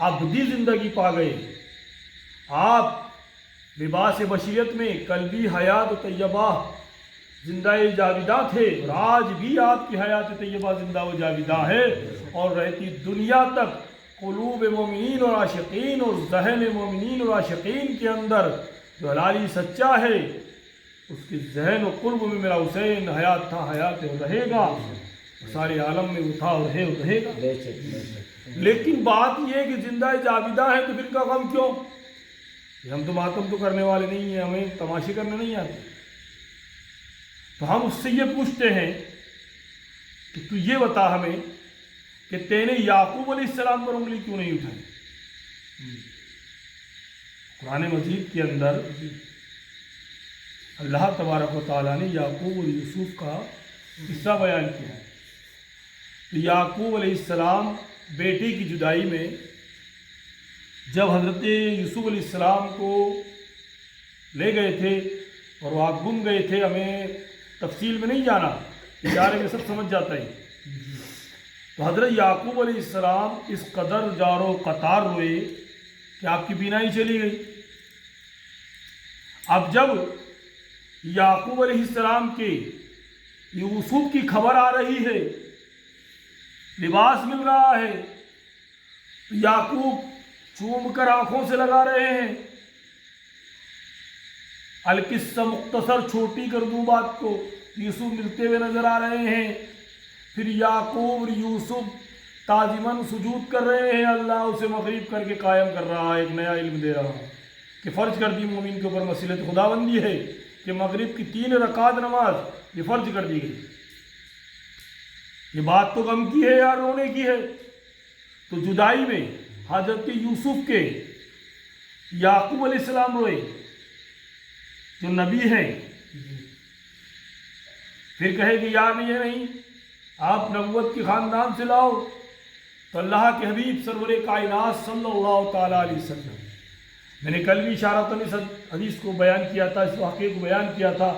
ابدی زندگی پا گئے. آپ لباس بشریت میں قلبی حیات طیبہ زندہ جاویدہ تھے، اور آج بھی آپ کی حیات طیبہ زندہ و جاویدہ ہے، اور رہتی دنیا تک قلوب مومنین اور عاشقین اور ذہن مومنین اور عاشقین کے اندر جو حلالی سچا ہے اس کے ذہن و قلب میں میرا حسین حیات تھا، حیات اور رہے گا، سارے عالم میں وہ تھا اور ہے اور رہے گا. لیکن بات یہ ہے کہ زندہ جاویدہ ہے تو پھر کا غم کیوں؟ ہم تو ماتم تو کرنے والے نہیں ہیں، ہمیں تماشے کرنے نہیں آتے. تو ہم اس سے یہ پوچھتے ہیں کہ تو یہ بتا ہمیں کہ تینے یعقوب علیہ السلام پر انگلی کیوں نہیں اٹھائی؟ قرآن مجید کے اندر اللہ تبارک و تعالیٰ نے یعقوب اور یوسف کا قصہ بیان کیا ہے. تو یعقوب علیہ السلام بیٹی کی جدائی میں جب حضرت یوسف علیہ السلام کو لے گئے تھے اور وہ گم گئے تھے، ہمیں تفصیل میں نہیں جانا، اشارے میں سب سمجھ جاتا ہے. تو حضرت یعقوب علیہ السلام اس قدر جار و قطار ہوئے کہ آپ کی بینائی چلی گئی. اب جب یعقوب علیہ السلام کے یوسف کی خبر آ رہی ہے، لباس مل رہا ہے، تو یعقوب چوم کر آنکھوں سے لگا رہے ہیں. القصہ مختصر چھوٹی کر دوں بات کو، یوسف ملتے ہوئے نظر آ رہے ہیں. پھر یعقوب اور یوسف تعظیماً سجود کر رہے ہیں، اللہ اسے مغرب کر کے قائم کر رہا ہے، ایک نیا علم دے رہا ہے کہ فرض کر دی مومن کے اوپر مصیلت خداوندی ہے کہ مغرب کی 3 رکعت نماز یہ فرض کر دی گئی. یہ بات تو غم کی ہے یا رونے کی ہے؟ تو جدائی میں حضرت یوسف کے یعقوب علیہ السلام روئے جو نبی ہیں. پھر کہے کہ یار نہیں آپ نبوت کی خاندان سے لاؤ. تو اللہ کے حبیب سرور کائنات صلی اللہ تعالیٰ علیہ وسلم، میں نے کل بھی اشارتاً اس حدیث کو بیان کیا تھا، اس واقعے کو بیان کیا تھا،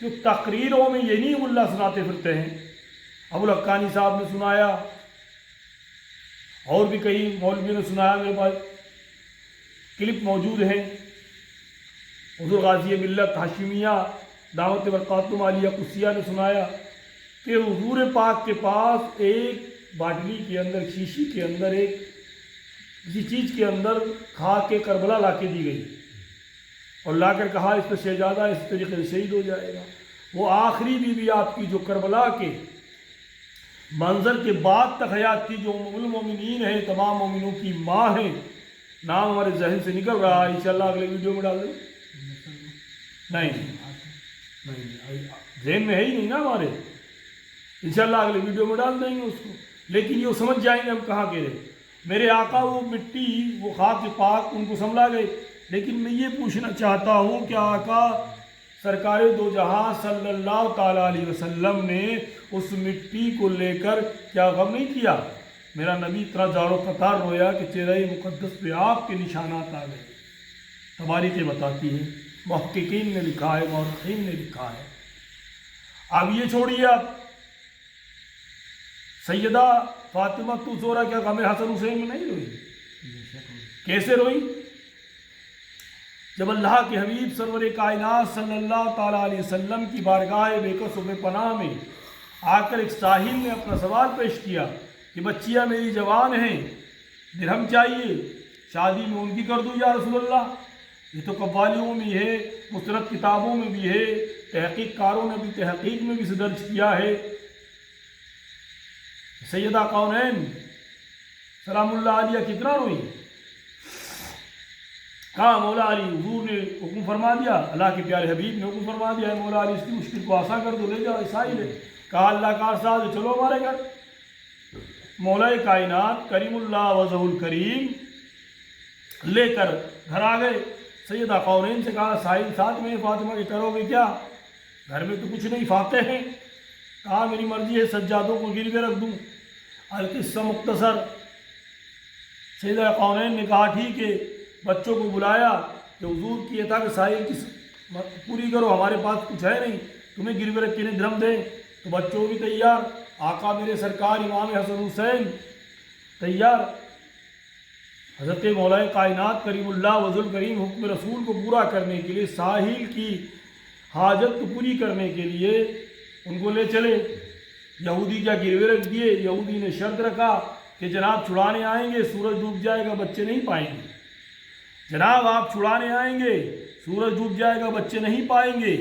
جو تقریروں میں یہ نہیں اللہ سناتے پھرتے ہیں. ابو الحقانی صاحب نے سنایا، اور بھی کئی مولویوں نے سنایا، میرے پاس کلپ موجود ہیں. حضور غازی ملت ہاشمیہ دعوت برکاتم عالیہ قدسیہ نے سنایا کہ حضور پاک کے پاس ایک باٹلی کے اندر، شیشی کے اندر، ایک کسی چیز کے اندر خاک کے کربلا لا کے دی گئی اور لا کر کہا اس پر شہزادہ اس طریقے سے شہید ہو جائے گا. وہ آخری بیوی آپ کی جو کربلا کے منظر کے بعد تک حیات تھی، جو ام المومنین ہے، تمام مومنوں کی ماں ہے، نام ہمارے ذہن سے نکل رہا ہے، انشاءاللہ اگلے ویڈیو میں ڈال دیں. نہیں ذہن میں ہے ہی نہیں نا ہمارے، انشاءاللہ اگلے ویڈیو میں ڈال دیں گے اس کو. لیکن یہ سمجھ جائیں گے ہم کہاں کے رہے. میرے آقا وہ مٹی، وہ خاک پاک ان کو سنبھلا گئے. لیکن میں یہ پوچھنا چاہتا ہوں کہ آقا سرکار دو جہاں صلی اللہ تعالیٰ علیہ وسلم نے اس مٹی کو لے کر کیا غم نہیں کیا؟ میرا نبی اتنا جار و قطار رویا کہ چہرہ مقدس پہ آپ کے نشانات آ گئے. تواریخیں بتاتی ہیں، محققین نے لکھا ہے، مورخین نے لکھا ہے. اب یہ چھوڑیے، آپ سیدہ فاطمہ زہرا کیا غم حسن حسین میں نہیں روئی؟ کیسے روئی؟ جب اللہ کے حبیب سرور کائنات صلی اللہ تعالیٰ علیہ وسلم کی بارگاہ بے کس و بے پناہ میں آ کر ایک ساحل نے اپنا سوال پیش کیا کہ بچیاں میری جوان ہیں، درہم چاہیے، شادی میں ان کی کر دوں یا رسول اللہ. یہ تو قوالیوں میں ہے، مستند کتابوں میں بھی ہے، تحقیق کاروں نے بھی تحقیق میں بھی درج کیا ہے. سیدہ کونین سلام اللہ علیہ کتنا روئی؟ کہا مولا علی، حضور نے حکم فرما دیا، اللہ کے پیارے حبیب نے حکم فرما دیا ہے مولا علی اس کی مشکل کو آسان کر دو، لے جاؤ ساحل ہے. کہا اللہ کا ساتھ چلو ہمارے گھر. مولا کائنات کریم اللہ وجہ الکریم لے کر گھر آ گئے. سیدہ کونین سے کہا ساحل ساتھ میں فاطمہ کے کرو گے کیا؟ گھر میں تو کچھ نہیں، فاقے ہیں. کہا میری مرضی ہے سجادوں کو گروے رکھ دوں. القصہ مختصر، سیدہ کونین نے کہا ٹھیک ہے. بچوں کو بلایا کہ حضور کی یہ تھا کہ ساحل کی پوری کرو، ہمارے پاس کچھ ہے نہیں، تمہیں گروے رکھ کے درہم دیں. تو بچوں بھی تیار، آقا میرے سرکار امام حسن حسین تیار. حضرت مولا کائنات کریم اللہ وضل کریم حکم رسول کو پورا کرنے کے لیے، ساحل کی حاجت کو پوری کرنے کے لیے ان کو لے چلے۔ یہودی کیا گروے رکھ دیے، یہودی نے شرط رکھا کہ جناب چھڑانے آئیں گے، سورج ڈوب جائے گا، بچے نہیں پائیں گے۔ جناب آپ چھڑانے آئیں گے، سورج ڈوب جائے گا، بچے نہیں پائیں گے۔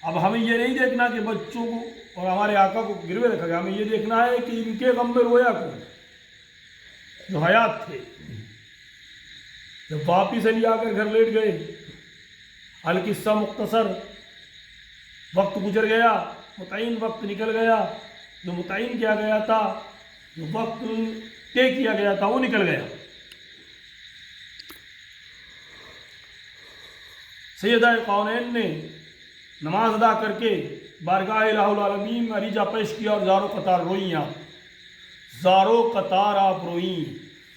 اب ہمیں یہ نہیں دیکھنا کہ بچوں کو اور ہمارے آقا کو گروے رکھا گیا، ہمیں یہ دیکھنا ہے کہ ان کے غم میں رویا کون جو حیات تھے۔ جب واپس علی آ کر گھر لیٹ گئے، القصہ مختصر، وقت گزر گیا، متعین وقت نکل گیا، جو متعین کیا گیا تھا، جو وقت طے کیا گیا تھا وہ نکل گیا۔ سیدہ کونین نے نماز ادا کر کے بارگاہ الہ العالمین میں عریجہ پیش کیا اور زارو قطار روئیں، آپ زارو قطار آپ روئیں،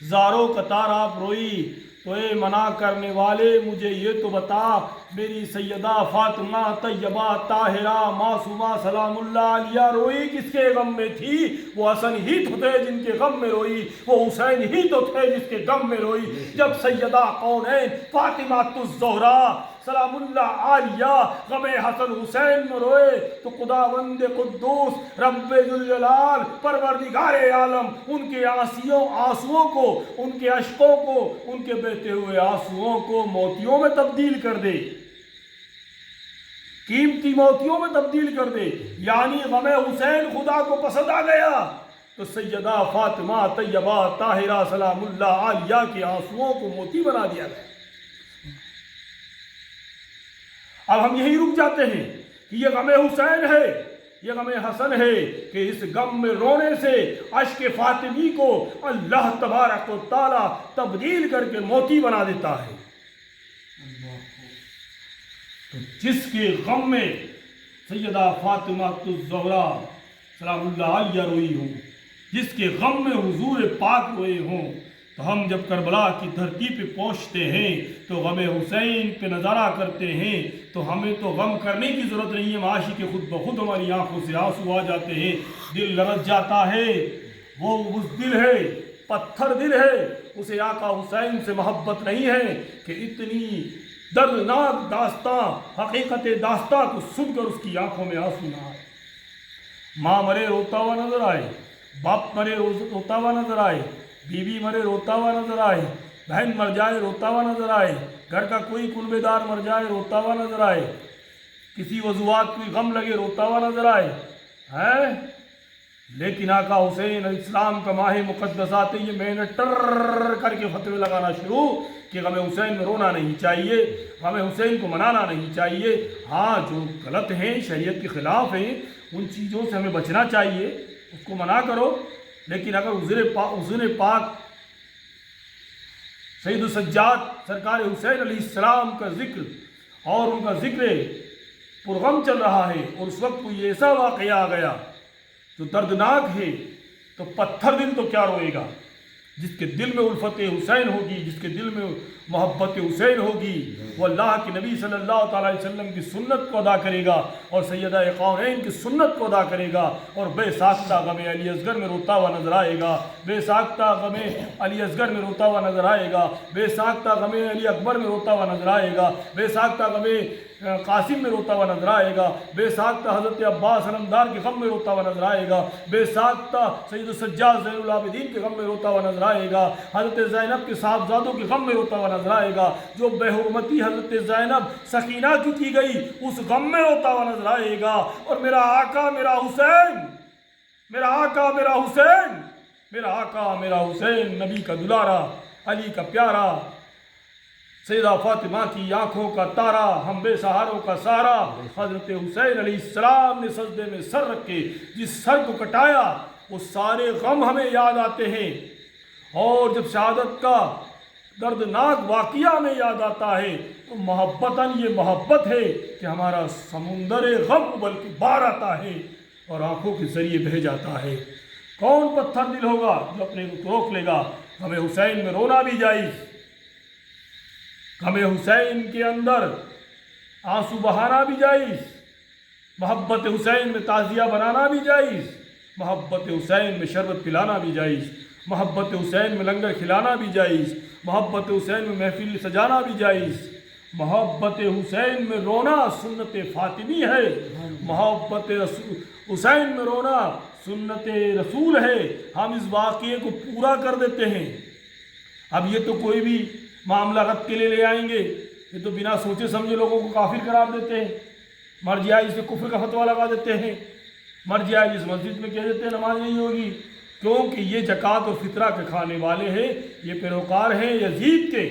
زارو قطار آپ روئی۔ تو اے منع کرنے والے مجھے یہ تو بتا، میری سیدہ فاطمہ طیبہ طاہرہ معصومہ سلام اللہ علیہ روئی کس کے غم میں تھی؟ وہ حسن ہی تو تھے جن کے غم میں روئی، وہ حسین ہی تو تھے جس کے غم میں روئی۔ جب سیدہ کونین فاطمہ الزہرا سلام اللہ علیہ غم حسن حسین میں روئے تو خداوند قدوس رب ذوالجلال پروردگار عالم ان کے آنسوؤں کو، ان کے اشکوں کو، ان کے بہتے ہوئے آنسوؤں کو موتیوں میں تبدیل کر دے، قیمتی موتیوں میں تبدیل کر دے۔ یعنی غم حسین خدا کو پسند آ گیا تو سیدہ فاطمہ طیبہ طاہرہ سلام اللہ علیہ کے آنسوؤں کو موتی بنا دیا گیا۔ اب ہم یہی رک جاتے ہیں کہ یہ غم حسین ہے، یہ غم حسن ہے کہ اس غم میں رونے سے اشک فاطمی کو اللہ تبارک و تعالی تبدیل کر کے موتی بنا دیتا ہے۔ تو جس کے غم میں سیدہ فاطمہ الزہرا سلام اللہ علیہ روئی ہوں، جس کے غم میں حضور پاک روئے ہوں، تو ہم جب کربلا کی دھرتی پہ پہنچتے ہیں تو غم حسین پہ نظارہ کرتے ہیں تو ہمیں تو غم کرنے کی ضرورت نہیں ہے، معاشی کے خود بخود ہماری آنکھوں سے آنسو آ جاتے ہیں، دل لرز جاتا ہے۔ وہ دل ہے، پتھر دل ہے، اسے آقا حسین سے محبت نہیں ہے کہ اتنی دردناک داستاں، حقیقت داستاں کو سن کر اس کی آنکھوں میں آنسو نہ آئے۔ ماں مرے روتا ہوا نظر آئے، باپ مرے روتا ہوا نظر آئے، بیوی مرے روتا ہوا نظر آئے، بہن مر جائے روتا ہوا نظر آئے، گھر کا کوئی کنبے دار مر جائے روتا ہوا نظر آئے، کسی وضوعات کوئی غم لگے روتا ہوا نظر آئے ہیں۔ لیکن آقا حسین علیہ السلام کا ماہ مقدس آتے یہ میں نے ٹر کر کے فتوے لگانا شروع کہ غم حسین میں رونا نہیں چاہیے، غم حسین کو منانا نہیں چاہیے۔ ہاں جو غلط ہیں، شریعت کے خلاف ہیں، ان چیزوں سے ہمیں بچنا چاہیے، اس کو منع کرو۔ لیکن اگر حضور پاک سید السجاد سرکار حسین علیہ السلام کا ذکر اور ان کا ذکر پرغم چل رہا ہے اور اس وقت کوئی ایسا واقعہ آ گیا جو دردناک ہے تو پتھر دل تو کیا روئے گا؟ جس کے دل میں الفت حسین ہوگی، جس کے دل میں محبت حسین ہوگی، وہ اللہ کے نبی صلی اللہ تعالیٰ علیہ وسلم کی سنت کو ادا کرے گا اور سیدہ کونین کی سنت کو ادا کرے گا اور بے ساختہ غم علی اصغر میں روتا ہوا نظر آئے گا، بے ساختہ غم علی اصغر میں روتا ہوا نظر آئے گا، بے ساختہ غم علی اکبر میں روتا ہوا نظر آئے گا، بے ساختہ غم قاسم میں روتا ہوا نظر آئے گا، بے ساختہ حضرت عباس علمدار کے غم میں روتا ہوا نظر آئے گا، بے ساختہ سید السجاد زین العابدین کے غم میں روتا ہوا نظر آئے گا، حضرت زینب کے صاحبزادوں کے غم میں روتا ہوا نظر آئے گا، جو بے حرمتی حضرت زینب سکینہ کی گئی اس غم میں روتا ہوا نظر آئے گا۔ اور میرا آقا میرا حسین، میرا آقا میرا حسین، میرا آقا میرا حسین، نبی کا دلارا، علی کا پیارا، سیدہ فاطمہ کی آنکھوں کا تارا، ہم بے سہاروں کا سارا، حضرت حسین علیہ السلام نے سجدے میں سر رکھ کے جس سر کو کٹایا وہ سارے غم ہمیں یاد آتے ہیں، اور جب شہادت کا دردناک واقعہ میں یاد آتا ہے تو محبتاً یہ محبت ہے کہ ہمارا سمندر غم بلکہ بار آتا ہے اور آنکھوں کے ذریعے بہہ جاتا ہے۔ کون پتھر دل ہوگا جو اپنے کو روک لے گا؟ ہمیں حسین میں رونا بھی جائز، ہمیں حسین کے اندر آنسو بہانا بھی جائز، محبت حسین میں تعزیہ بنانا بھی جائز، محبت حسین میں شربت پلانا بھی جائز۔ محبت حسین میں لنگر کھلانا بھی جائز، محبت حسین میں محفل سجانا بھی جائز، محبت حسین میں رونا سنت فاطمی ہے، محبت حسین میں رونا سنت رسول ہے۔ ہم اس واقعے کو پورا کر دیتے ہیں۔ اب یہ تو کوئی بھی معاملہ رد کے لیے لے آئیں گے، یہ تو بنا سوچے سمجھے لوگوں کو کافر قرار دیتے ہیں، مرجعی اس میں کفر کا فتویٰ لگا دیتے ہیں، مرجعی اس مسجد میں کہہ دیتے ہیں نماز نہیں ہوگی، کیونکہ یہ زکوٰۃ و فطرہ کے کھانے والے ہیں، یہ پیروکار ہیں یزید کے،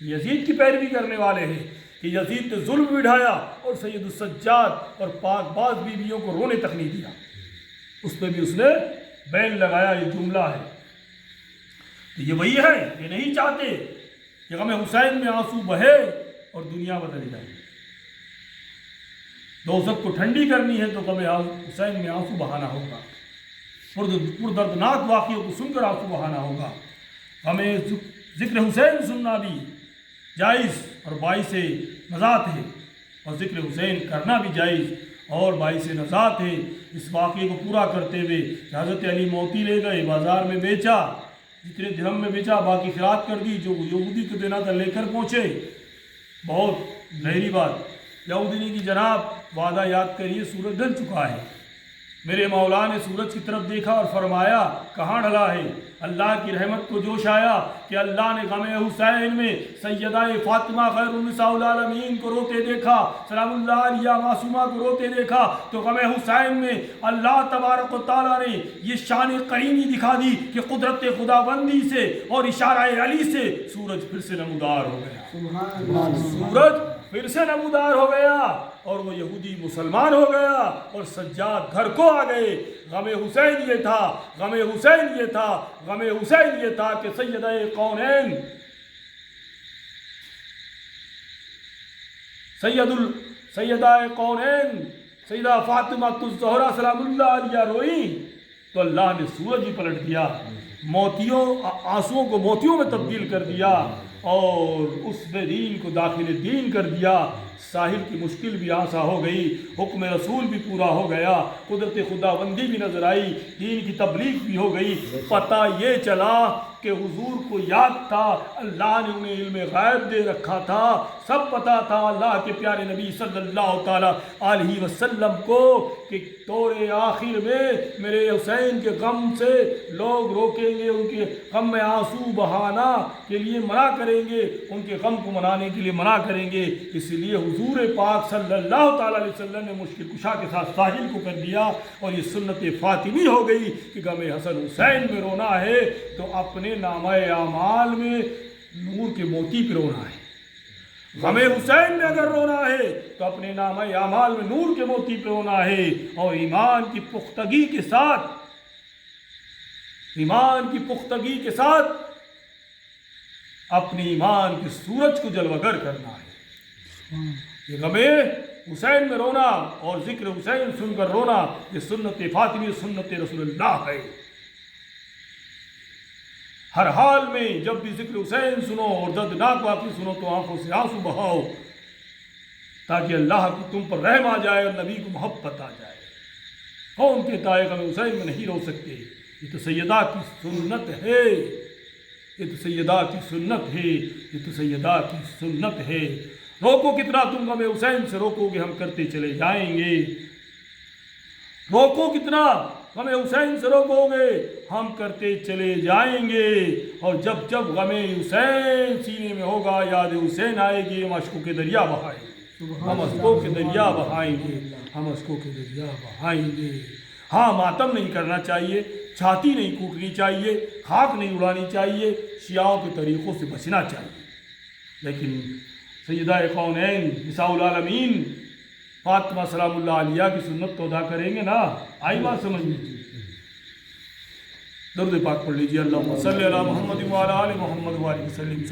یزید کی پیروی کرنے والے ہیں کہ یزید نے ظلم بھی ڈھایا اور سید السجاد اور پاک باز بیویوں کو رونے تک نہیں دیا، اس پہ بھی اس نے بین لگایا۔ یہ جملہ ہے تو یہ وہی ہے، یہ نہیں چاہتے کہ غم حسین میں آنسو بہے اور دنیا بدل جائے۔ دوزخ کو ٹھنڈی کرنی ہے تو غم حسین میں آنسو بہانا ہوگا، پردردناک واقعوں کو سن کر آنسو بہانا ہوگا۔ ہمیں ذکر حسین سننا بھی جائز اور باعث نجات ہے، اور ذکر حسین کرنا بھی جائز اور باعث نجات ہے۔ اس واقعے کو پورا کرتے ہوئے حضرت علی موتی لے گئے، بازار میں بیچا، جتنے درہم میں بیچا باقی خیرات کر دی، جو یہودی کو دینا تھا لے کر پہنچے۔ بہت گہری بات، یہودی نے کی جناب وعدہ یاد کریے، سورج ڈھل چکا ہے۔ میرے مولا نے سورج کی طرف دیکھا اور فرمایا کہاں ڈھلا ہے؟ اللہ کی رحمت کو جوش آیا کہ اللہ نے غم حسین میں سیدہ فاطمہ خیر النساء العالمین کو روتے دیکھا، سلام اللہ علیہ معصومہ کو روتے دیکھا، تو غم حسین میں اللہ تبارک و تعالیٰ نے یہ شان قریمی دکھا دی کہ قدرت خداوندی سے اور اشارہ علی سے سورج پھر سے نمودار ہو گیا، سورج پھر سے نمودار ہو گیا اور وہ یہودی مسلمان ہو گیا اور سجاد گھر کو آ گئے۔ غم حسین یہ تھا، غم حسین یہ تھا، غم حسین یہ تھا کہ سیدہ کونین سیدہ کونین سیدہ فاطمہ الزہرا سلام اللہ علیہ روئیں تو اللہ نے سورج ہی پلٹ دیا، موتیوں آنسوؤں کو موتیوں میں تبدیل کر دیا اور اس بے دین کو داخل دین کر دیا۔ ساحل کی مشکل بھی آسان ہو گئی، حکم رسول بھی پورا ہو گیا، قدرت خداوندی بھی نظر آئی، دین کی تبلیغ بھی ہو گئی۔ پتہ یہ چلا کہ حضور کو یاد تھا، اللہ نے انہیں علم غیب دے رکھا تھا، سب پتہ تھا اللہ کے پیارے نبی صلی اللہ تعالیٰ علیہ وسلم کو کہ دور آخر میں میرے حسین کے غم سے لوگ روکیں گے، ان کے غم میں آنسو بہانا کے لیے منع کریں گے، ان کے غم کو منانے کے لیے منع کریں گے۔ اس لیے حضور پاک صلی اللہ تعالیٰ علیہ وسلم نے مشکل کشا کے ساتھ ساحل کو کر دیا اور یہ سنت فاطمی ہو گئی کہ غم حسن حسین میں رونا ہے تو اپنے نامہ اعمال میں نور کے موتی پہ رونا ہے، غم حسین میں اگر رونا ہے تو اپنے نامہ اعمال میں نور کے موتی پہ رونا ہے، اور ایمان کی پختگی کے ساتھ، ایمان کی پختگی کے ساتھ اپنے ایمان کے سورج کو جلوگر کرنا ہے۔ یہ غم حسین میں رونا اور ذکر حسین سن کر رونا یہ سنت فاطمی، سنت رسول اللہ ہے۔ ہر حال میں جب بھی ذکر حسین سنو اور دردناک واقعے سنو تو آنکھوں سے آنسو بہاؤ تاکہ اللہ کی تم پر رحم آ جائے اور نبی کو محبت آ جائے۔ کون کہتا ہے غم حسین میں نہیں رو سکتے؟ یہ تو سیدہ کی سنت ہے، یہ تو سیدہ کی سنت ہے، یہ تو سیدہ کی سنت ہے۔ روکو کتنا تم غم حسین سے روکو گے، ہم کرتے چلے جائیں گے۔ روکو کتنا غم حسین سے روکو گے، ہم کرتے چلے جائیں گے۔ اور جب جب غم حسین سینے میں ہوگا، یاد حسین آئے گی، ہم اشکوں کے دریا بہائیں گے، ہم اشکوں کے دریا بہائیں گے، ہم اشکوں کے دریا بہائیں گے۔ ہاں، ماتم نہیں کرنا چاہیے، چھاتی نہیں کوٹنی چاہیے، خاک نہیں اڑانی چاہیے، شیعوں کے طریقوں سے بچنا چاہیے، لیکن سیدہ کونین نساء العالمین فاطمہ سلام اللہ علیہ کی سنت تو ادا کریں گے نا۔ آئی بات سمجھ میں؟ درود پاک پڑھ لیجیے، اللہم صلی علی محمد وعلی آل محمد وآلہ وسلم۔